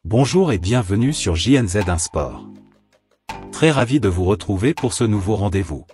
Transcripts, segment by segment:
Bonjour et bienvenue sur JNZ1 Sport. Très ravi de vous retrouver pour ce nouveau rendez-vous.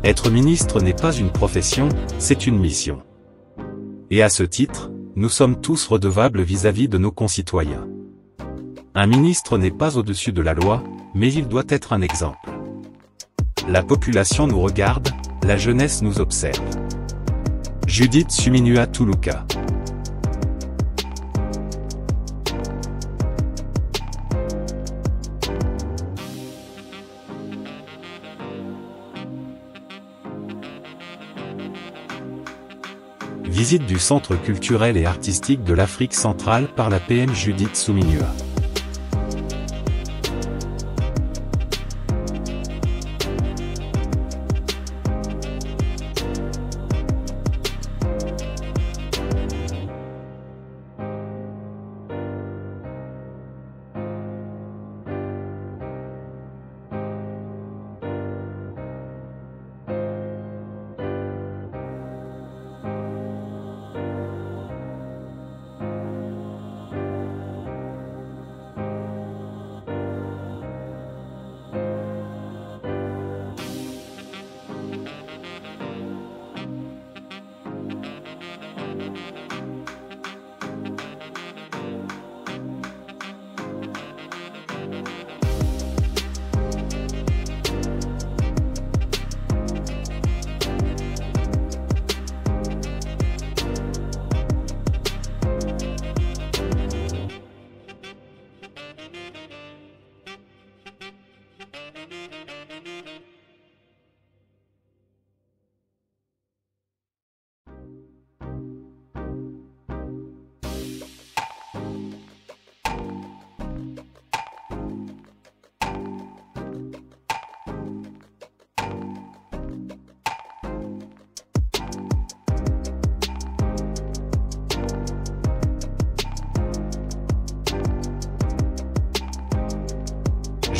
Être ministre n'est pas une profession, c'est une mission. Et à ce titre, nous sommes tous redevables vis-à-vis de nos concitoyens. Un ministre n'est pas au-dessus de la loi, mais il doit être un exemple. La population nous regarde, la jeunesse nous observe. Judith Suminua Tuluka. Visite du Centre culturel et artistique de l'Afrique centrale par la PM Judith Suminua.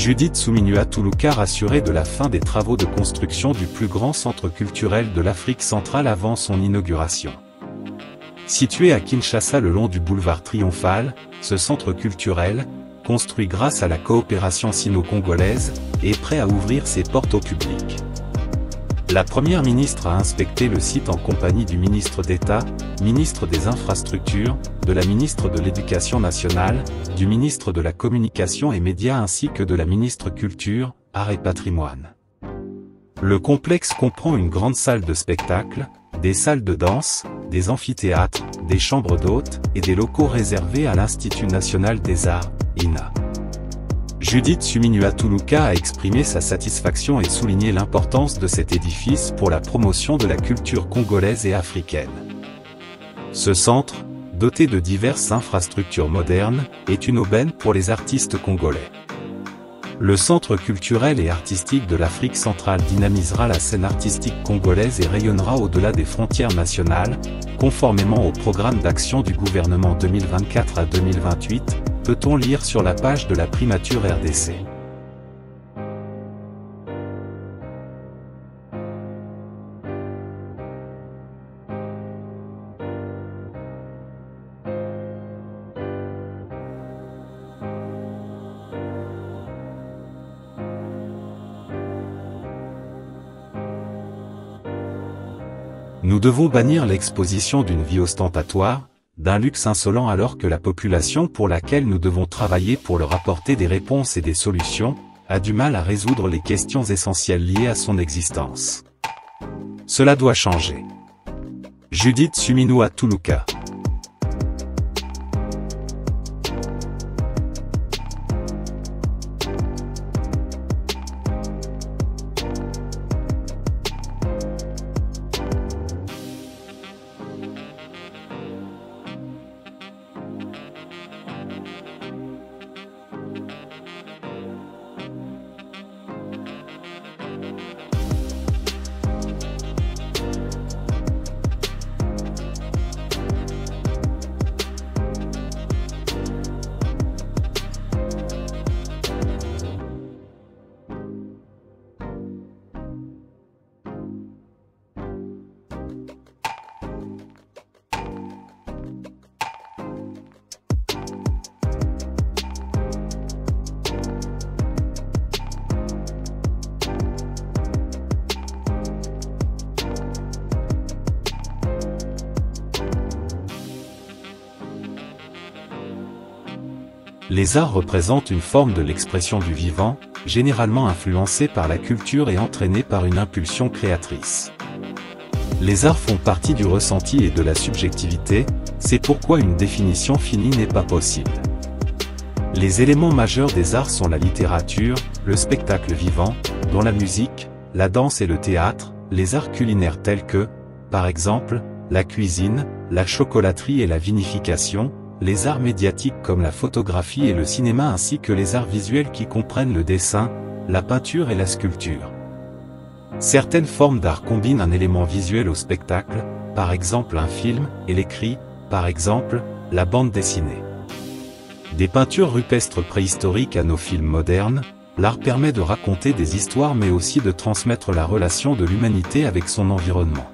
Judith Suminua Tuluka rassurait de la fin des travaux de construction du plus grand centre culturel de l'Afrique centrale avant son inauguration. Situé à Kinshasa le long du boulevard Triomphal, ce centre culturel, construit grâce à la coopération sino-congolaise, est prêt à ouvrir ses portes au public. La première ministre a inspecté le site en compagnie du ministre d'État, ministre des Infrastructures, de la ministre de l'Éducation nationale, du ministre de la Communication et Médias ainsi que de la ministre Culture, Arts et Patrimoine. Le complexe comprend une grande salle de spectacle, des salles de danse, des amphithéâtres, des chambres d'hôtes et des locaux réservés à l'Institut national des arts, INA. Judith Suminua Tuluka a exprimé sa satisfaction et souligné l'importance de cet édifice pour la promotion de la culture congolaise et africaine. Ce centre, doté de diverses infrastructures modernes, est une aubaine pour les artistes congolais. Le Centre culturel et artistique de l'Afrique centrale dynamisera la scène artistique congolaise et rayonnera au-delà des frontières nationales, conformément au programme d'action du gouvernement 2024 à 2028, peut-on lire sur la page de la primature RDC. Nous devons bannir l'exposition d'une vie ostentatoire, d'un luxe insolent alors que la population pour laquelle nous devons travailler pour leur apporter des réponses et des solutions, a du mal à résoudre les questions essentielles liées à son existence. Cela doit changer. Judith Suminua Tuluka. Les arts représentent une forme de l'expression du vivant, généralement influencée par la culture et entraînée par une impulsion créatrice. Les arts font partie du ressenti et de la subjectivité, c'est pourquoi une définition finie n'est pas possible. Les éléments majeurs des arts sont la littérature, le spectacle vivant, dont la musique, la danse et le théâtre, les arts culinaires tels que, par exemple, la cuisine, la chocolaterie et la vinification, les arts médiatiques comme la photographie et le cinéma ainsi que les arts visuels qui comprennent le dessin, la peinture et la sculpture. Certaines formes d'art combinent un élément visuel au spectacle, par exemple un film, et l'écrit, par exemple, la bande dessinée. Des peintures rupestres préhistoriques à nos films modernes, l'art permet de raconter des histoires mais aussi de transmettre la relation de l'humanité avec son environnement.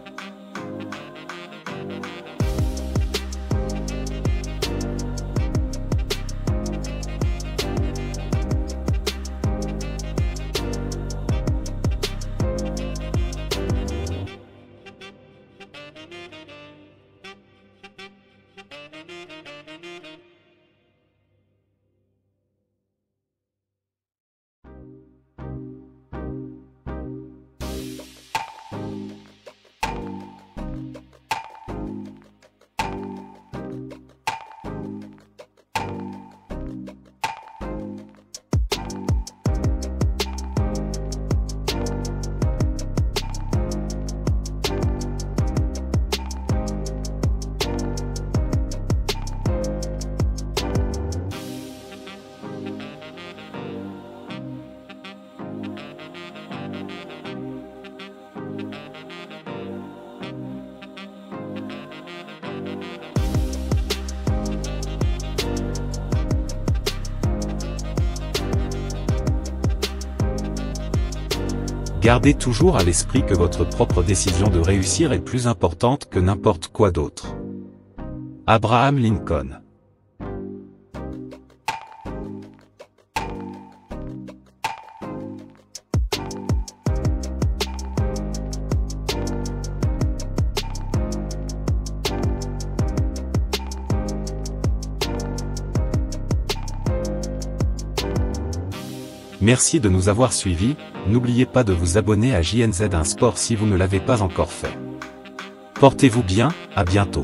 Gardez toujours à l'esprit que votre propre décision de réussir est plus importante que n'importe quoi d'autre. Abraham Lincoln. Merci de nous avoir suivis, n'oubliez pas de vous abonner à JNZ1 Sport si vous ne l'avez pas encore fait. Portez-vous bien, à bientôt.